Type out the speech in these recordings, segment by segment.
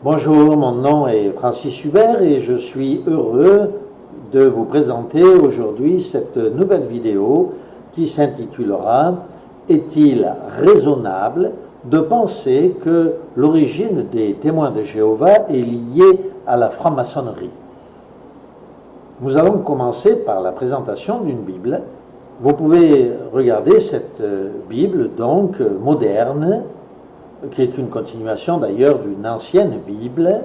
Bonjour, mon nom est Francis Hubert et je suis heureux de vous présenter aujourd'hui cette nouvelle vidéo qui s'intitulera « Est-il raisonnable de penser que l'origine des témoins de Jéhovah est liée à la franc-maçonnerie ?» Nous allons commencer par la présentation d'une Bible. Vous pouvez regarder cette Bible, donc moderne, qui est une continuation d'ailleurs d'une ancienne Bible.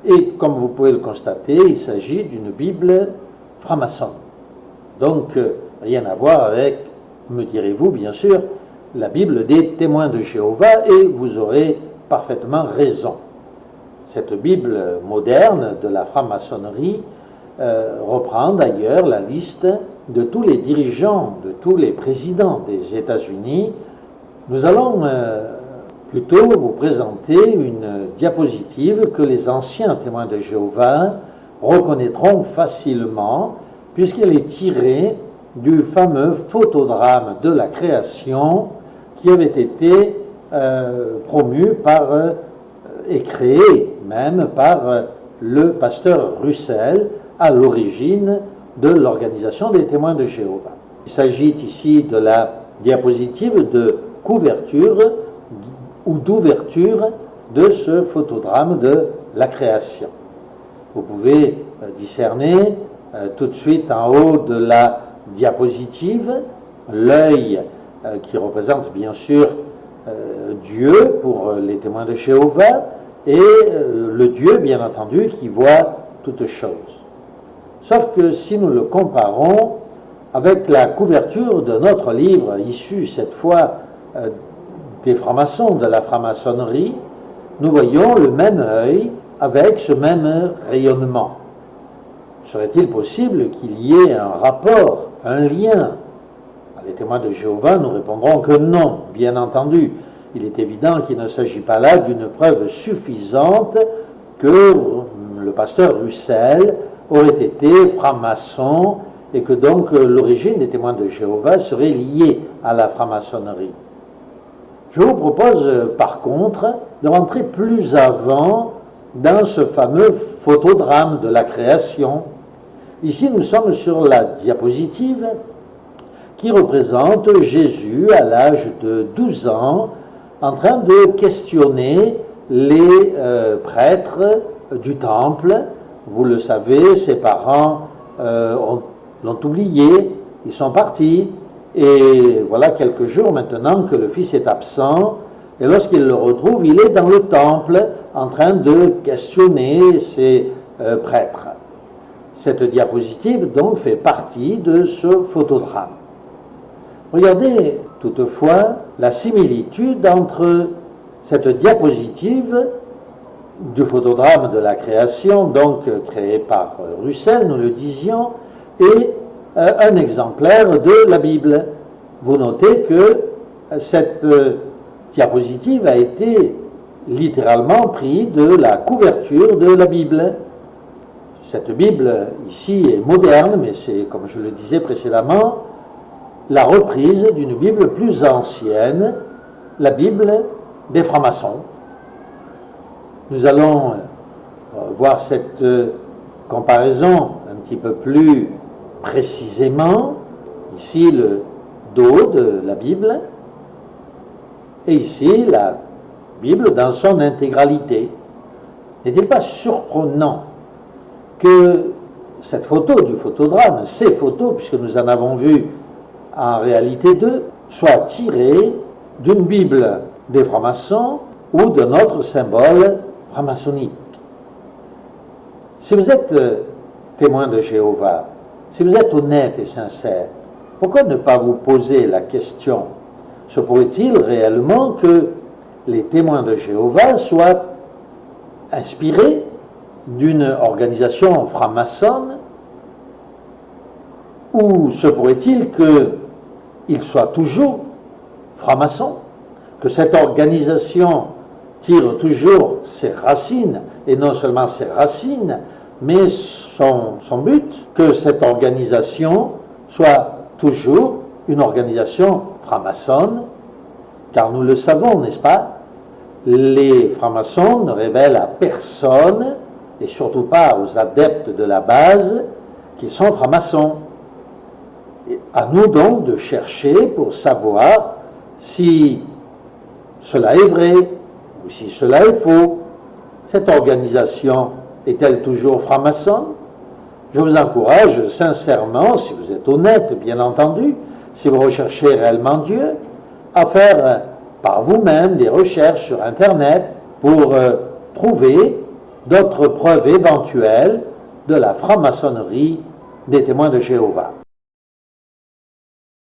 Et comme vous pouvez le constater, il s'agit d'une Bible franc-maçonne. Donc, rien à voir avec, me direz-vous bien sûr, la Bible des témoins de Jéhovah, et vous aurez parfaitement raison. Cette Bible moderne de la franc-maçonnerie reprend d'ailleurs la liste de tous les dirigeants, de tous les présidents des États-Unis. Nous allons plutôt vous présenter une diapositive que les anciens témoins de Jéhovah reconnaîtront facilement, puisqu'elle est tirée du fameux photodrame de la création qui avait été promu et créé même par le pasteur Russell à l'origine de l'organisation des témoins de Jéhovah. Il s'agit ici de la diapositive de couverture ou d'ouverture de ce photodrame de la création. Vous pouvez discerner tout de suite en haut de la diapositive l'œil qui représente bien sûr Dieu pour les témoins de Jéhovah et le Dieu bien entendu qui voit toutes choses. Sauf que si nous le comparons avec la couverture de notre livre, issu cette fois des francs-maçons, de la franc-maçonnerie, nous voyons le même œil avec ce même rayonnement. Serait-il possible qu'il y ait un rapport, un lien? Les témoins de Jéhovah nous répondront que non, bien entendu. Il est évident qu'il ne s'agit pas là d'une preuve suffisante que le pasteur Russell aurait été franc-maçon et que donc l'origine des témoins de Jéhovah serait liée à la franc-maçonnerie. Je vous propose par contre de rentrer plus avant dans ce fameux photodrame de la création. Ici nous sommes sur la diapositive qui représente Jésus à l'âge de 12 ans en train de questionner les prêtres du temple. Vous le savez, ses parents l'ont oublié, ils sont partis, et voilà quelques jours maintenant que le fils est absent, et lorsqu'il le retrouve, il est dans le temple en train de questionner ces prêtres. Cette diapositive donc fait partie de ce photodrame. Regardez toutefois la similitude entre cette diapositive du photodrame de la création, donc créé par Russell, nous le disions, et un exemplaire de la Bible. Vous notez que cette diapositive a été littéralement prise de la couverture de la Bible. Cette Bible ici est moderne, mais c'est, comme je le disais précédemment, la reprise d'une Bible plus ancienne, la Bible des francs-maçons. Nous allons voir cette comparaison un petit peu plus précisément. Ici, le dos de la Bible, et ici, la Bible dans son intégralité. N'est-il pas surprenant que cette photo du photodrame, ces photos, puisque nous en avons vu en réalité deux, soient tirées d'une Bible des francs-maçons ou de notre symbole franc-maçonnique? Si vous êtes témoin de Jéhovah, si vous êtes honnête et sincère, pourquoi ne pas vous poser la question: se pourrait-il réellement que les témoins de Jéhovah soient inspirés d'une organisation franc-maçonne, ou se pourrait-il qu'ils soient toujours francs-maçons, que cette organisation tire toujours ses racines, et non seulement ses racines, mais son but, que cette organisation soit toujours une organisation franc-maçonne, car nous le savons, n'est-ce pas, les francs-maçons ne révèlent à personne, et surtout pas aux adeptes de la base, qu'ils sont francs-maçons. À nous donc de chercher pour savoir si cela est vrai ou si cela est faux. Cette organisation est-elle toujours franc-maçonne? Je vous encourage sincèrement, si vous êtes honnête bien entendu, si vous recherchez réellement Dieu, à faire par vous-même des recherches sur Internet pour trouver d'autres preuves éventuelles de la franc-maçonnerie des témoins de Jéhovah.